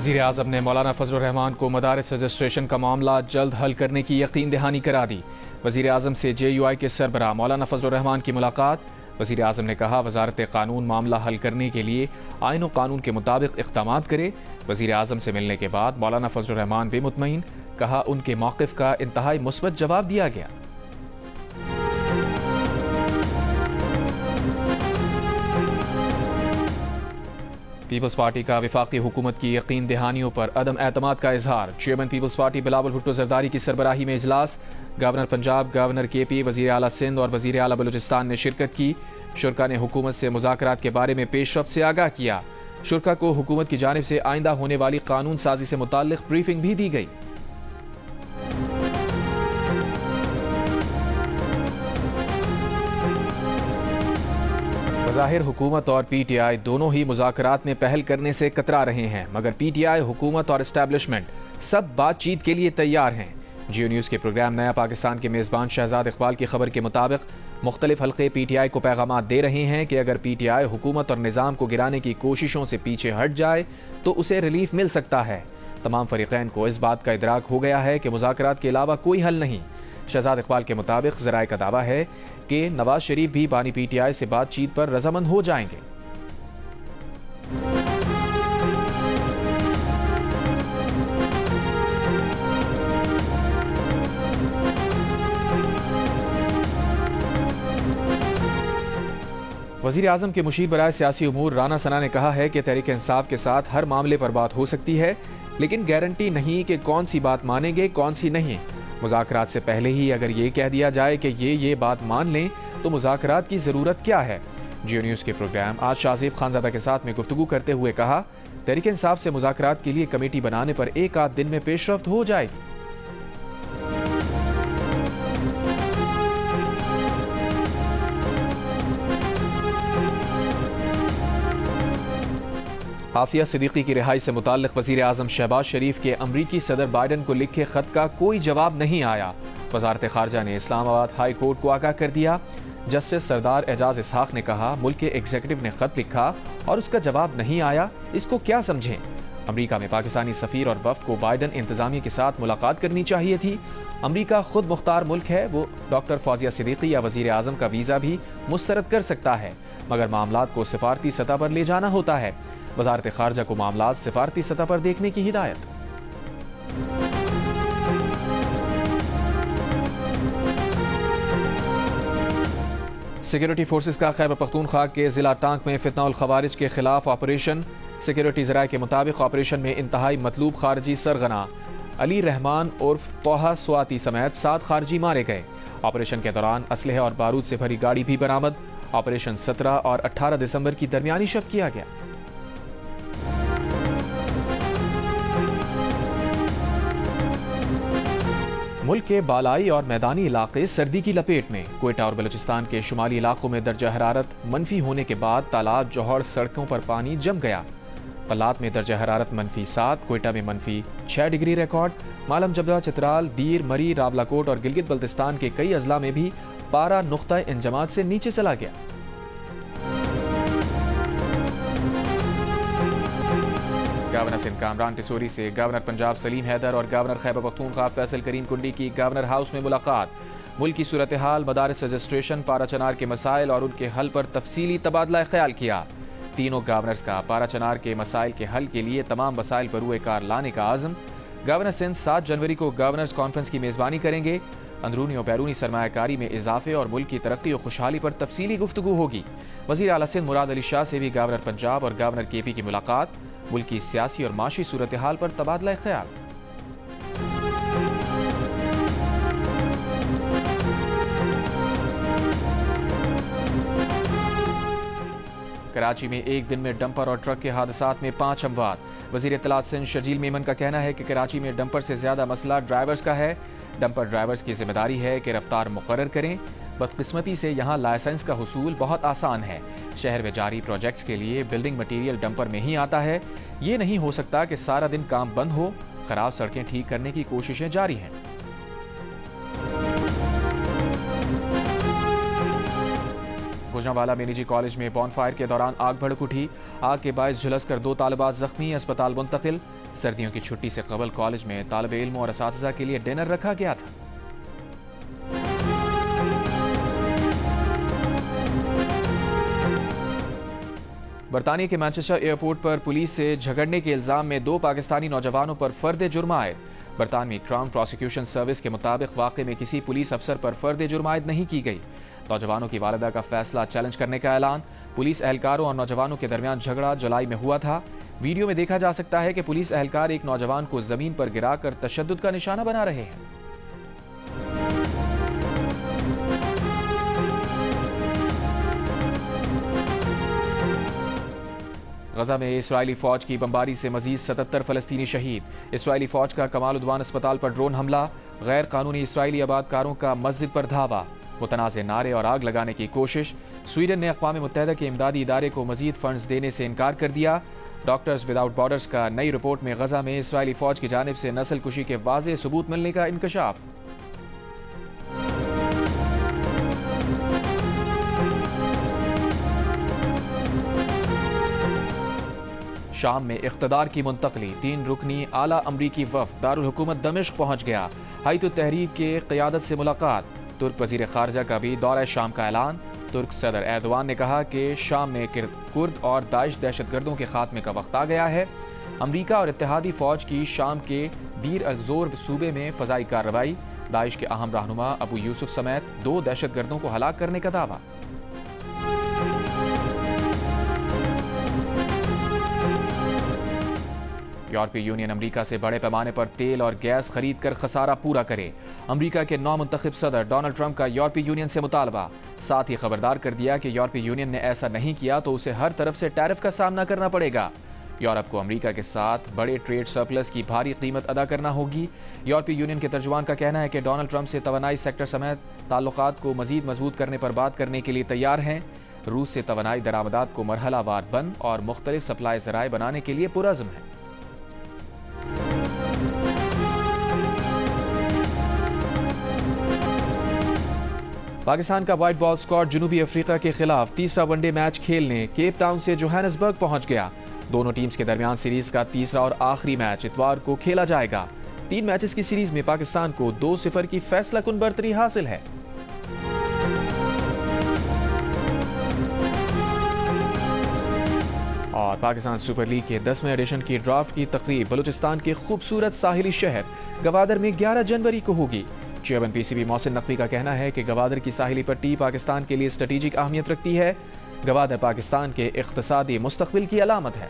वज़ीर आज़म ने मौलाना फजलुर रहमान को मदारिस रजिस्ट्रेशन का मामला जल्द हल करने की यकीन दहानी करा दी। वज़ीर आज़म से JUI के सरबराह मौलाना फजलुर रहमान की मुलाकात। वज़ीर आज़म ने कहा वज़ारत कानून मामला हल करने के लिए आईन और कानून के मुताबिक इक़दामात करे। वज़ीर आज़म से मिलने के बाद मौलाना फजलुर रहमान भी मुतमईन, कहा उनके मौक़िफ़ का इंतहाई मुस्बत जवाब दिया गया। पीपल्स पार्टी का वफाकी हुकूमत की यकीन दहानियों पर अदम एतमाद का इजहार। Chairman Peoples Party Bilawal Bhutto Zardari की सरबराही में इजलास। गवर्नर पंजाब, गवर्नर KP, वज़ीर आला सिंध और वज़ीर आला बलूचिस्तान ने शिरकत की। शुरा ने हुकूमत से मुज़ाकरात के बारे में पेशरफ्त से आगाह किया। शुरा को हुकूमत की जानिब से आइंदा होने वाली कानून साजी से मुताल्लिक़ ब्रीफिंग भी दी गई। ज़ाहिर हुकूमत और PTI दोनों ही मुज़ाकरात में पहल करने से कतरा रहे हैं, मगर PTI, हुकूमत और एस्टैब्लिशमेंट सब बातचीत के लिए तैयार हैं। जियो न्यूज़ के प्रोग्राम नया पाकिस्तान के मेज़बान शहजाद इकबाल की खबर के मुताबिक मुख्तलिफ हल्के PTI को पैगाम दे रहे हैं कि अगर PTI हुकूमत और निज़ाम को गिराने की कोशिशों से पीछे हट जाए तो उसे रिलीफ मिल सकता है। तमाम फरीक़ैन को इस बात का इदराक हो गया है कि मुज़ाकरात के अलावा कोई हल नहीं। शहजाद इकबाल के मुताबिक ज़राए का दावा है कि नवाज शरीफ भी बानी PTI से बातचीत पर रजामंद हो जाएंगे। वज़ीर आज़म के मुशीर बराए सियासी उमूर राना सना ने कहा है कि तहरीक इंसाफ के साथ हर मामले पर बात हो सकती है, लेकिन गारंटी नहीं कि कौन सी बात मानेंगे कौन सी नहीं। मुज़ाकरात से पहले ही अगर ये कह दिया जाए कि ये बात मान लें तो मुज़ाकरात की ज़रूरत क्या है। जियो न्यूज़ के प्रोग्राम आज शाहज़ेब खानज़ादा के साथ में गुफ्तगू करते हुए कहा तहरीक इंसाफ से मुज़ाकरात के लिए कमेटी बनाने पर एक आध दिन में पेशरफ्त हो जाएगी। आफिया सिद्दीकी की रिहाई से मुताल्लिक़ वज़ीर आज़म शहबाज शरीफ के अमरीकी सदर बाइडन को लिखे खत का कोई जवाब नहीं आया। वज़ारत ख़ारजा ने इस्लामाबाद हाई कोर्ट को आगाह कर दिया। जस्टिस सरदार एजाज इसहाक ने कहा मुल्क के एग्जीक्यूटिव ने खत लिखा और उसका जवाब नहीं आया, इसको क्या समझें। अमरीका में पाकिस्तानी सफ़ीर और वफ़द को बाइडन इंतज़ामिया के साथ मुलाकात करनी चाहिए थी। अमरीका खुद मुख्तार मुल्क है, वो डॉक्टर फौजिया सिद्दीकी या वज़ीर आज़म का वीज़ा भी मुस्तरद कर सकता है, मगर मामलात को सिफारती सतह पर ले जाना होता है। वज़ारत ख़ारजा को मामलात सिफारती सतह पर देखने की हिदायत। सिक्योरिटी फोर्सेस का खैबर पख्तूनख्वा के ज़िला टांक में फितनाउल खवारिज के खिलाफ ऑपरेशन। सिक्योरिटी ज़राए के मुताबिक ऑपरेशन में इंतहाई मतलूब खारजी सरगना अली रहमान उर्फ तोहा स्वाति समेत 7 खारजी मारे गए। ऑपरेशन के दौरान असलहे और बारूद से भरी गाड़ी भी बरामद। ऑपरेशन 17 और 18 दिसंबर की दरमियानी शब किया गया। मुल्क के बालाई और मैदानी इलाके सर्दी की लपेट में। क्वेटा और बलूचिस्तान के शुमाली इलाकों में दर्जा हरारत मनफी होने के बाद तालाब, जौहर, सड़कों पर पानी जम गया। पलात में दर्जा हरारत -7, क्वेटा में -6 डिग्री रिकॉर्ड। मालम जबरा, चित्राल, दीर, मरी, रावलाकोट और गिलगित बल्तिस्तान के कई अजला में भी पारा नुक्ता इंजमात से नीचे चला गया। गवर्नर सिंध कामरान टिसोरी से गवर्नर पंजाब सलीम हैदर और गवर्नर खैबर पख्तूनख्वा फैसल करीम कुंडी की गवर्नर हाउस में मुलाकात। मुल्क की सूरत हाल, मदारिस रजिस्ट्रेशन, पारा चनार के मसाइल और उनके हल पर तफसीली तबादला ख्याल किया। तीनों गवर्नर्स का पारा चनार के मसाइल के हल के लिए तमाम वसाइल पर रूए कार लाने का आज़म। गवर्नर सिंध 7 जनवरी को गवर्नर्स कॉन्फ्रेंस की मेज़बानी करेंगे। अंदरूनी और बैरूनी सरमायाकारी में इजाफे और मुल्क की तरक्की और खुशहाली पर तफसीली गुफ्तगू होगी। वज़ीर आला सिंध मुराद अली शाह से भी गवर्नर पंजाब और गवर्नर KP की मुलाकात। मुल्क की सियासी और माशी सूरत हाल पर तबादला ख्याल। कराची में एक दिन में डंपर और ट्रक के हादसात में 5 अमवात। वज़ीर इत्तलात सिंध शर्जील मेमन का कहना है कि कराची में डंपर से ज्यादा मसला ड्राइवर्स का है। डंपर ड्राइवर्स की जिम्मेदारी है कि रफ्तार मुकर्रर करें। बदकिस्मती से यहाँ लाइसेंस का हुसूल बहुत आसान है। शहर में जारी प्रोजेक्ट्स के लिए बिल्डिंग मटीरियल डंपर में ही आता है। ये नहीं हो सकता कि सारा दिन काम बंद हो। खराब सड़कें ठीक करने की कोशिशें जारी हैं। गुजरांवाला में निजी कॉलेज में बॉनफायर के दौरान आग भड़क उठी। आग के बायस झुलस कर 2 तालिबात जख्मी, अस्पताल मुंतकिल। सर्दियों की छुट्टी से कबल कॉलेज में तालिब इल्मों और असातिज़ा के लिए डिनर रखा गया था। बरतानिया के मैनचेस्टर एयरपोर्ट पर पुलिस से झगड़ने के इल्जाम में 2 पाकिस्तानी नौजवानों पर फर्द जुर्म आयद। बरतानवी क्राउन प्रोसिक्यूशन सर्विस के मुताबिक वाक़े में किसी पुलिस अफसर पर फर्द जुर्म आयद नहीं की गई। नौजवानों की वालिदा का फैसला चैलेंज करने का ऐलान। पुलिस एहलकारों और नौजवानों के दरमियान झगड़ा जुलाई में हुआ था। वीडियो में देखा जा सकता है कि पुलिस एहलकार एक नौजवान को जमीन पर गिराकर तशद्दुद का निशाना बना रहे हैं। गजा में इसराइली फौज की बमबारी से मजीद 77 फलस्तीनी शहीद। इसराइली फौज का कमाल उद्वान अस्पताल पर ड्रोन हमला। गैर कानूनी इसराइली आबादकारों का मस्जिद पर धावा। मुतनाज़े नारे और आग लगाने की कोशिश। स्वीडन ने अक़वाम मुत्तहिदा के इमदादी इदारे को मजीद फंड्स देने से इनकार कर दिया। डॉक्टर्स विदाउट बॉर्डर्स का नई रिपोर्ट में गजा में इसराइली फौज की जानिब से नस्ल कुशी के वाज़ेह सबूत मिलने का इंकशाफ। शाम में इख्तदार की मुंतकली। 3 रुकनी आला अमरीकी वफ़द दारुल हुकूमत दमिश्क पहुंच गया। हयत तहरीर के क़यादत से मुलाकात। तुर्क वज़ीर ख़ारजा का भी दौरा शाम का ऐलान। तुर्क सदर एर्दोआन ने कहा कि शाम में कुर्द और दाइश दहशतगर्दों के खात्मे का वक्त आ गया है। अमरीका और इत्तेहादी फ़ौज की शाम के बीर अल-ज़ोर सूबे में फ़ज़ाई कार्रवाई। दाइश के अहम रहनुमा अबू यूसुफ समेत 2 दहशतगर्दों को हलाक करने का दावा। यूरोपीय यूनियन अमेरिका से बड़े पैमाने पर तेल और गैस खरीद कर खसारा पूरा करे। अमेरिका के नौमुंतखब सदर डोनाल्ड ट्रंप का यूरोपीय यूनियन से मुतालबा। साथ ही खबरदार कर दिया कि यूरोपीय यूनियन ने ऐसा नहीं किया तो उसे हर तरफ से टैरिफ का सामना करना पड़ेगा। यूरोप को अमेरिका के साथ बड़े ट्रेड सरप्लस की भारी कीमत अदा करना होगी। यूरोपीय यूनियन के तर्जुमान का कहना है कि डोनाल्ड ट्रंप से तवानाई सेक्टर समेत ताल्लुकात को मजीद मजबूत करने पर बात करने के लिए तैयार हैं। रूस से तवानाई दरामदात को मरहलावार बंद और मुख्तलिफ सप्लाई ज़राए बनाने के लिए पुरज़्म है। पाकिस्तान का व्हाइट बॉल स्क्वाड जनूबी अफ्रीका के खिलाफ तीसरा वनडे मैच खेलने केप टाउन से जोहानिसबर्ग पहुंच गया। दोनों टीम्स के दरमियान सीरीज का तीसरा और आखिरी मैच इतवार को खेला जाएगा। 3 मैचेस की सीरीज में पाकिस्तान को 2-0 की फैसलाकुन बर्तरी हासिल है। और पाकिस्तान सुपर लीग के 10वें एडिशन की ड्राफ्ट की तकरीब बलूचिस्तान के खूबसूरत साहिली शहर गवादर में 11 जनवरी को होगी। चेयरमैन पीसीबी मोहसिन नकवी का कहना है कि गवादर की साहिली पट्टी पाकिस्तान के लिए स्ट्रेटेजिक अहमियत रखती है। गवादर पाकिस्तान के इक़्तिसादी मुस्तक़बिल की अलामत है।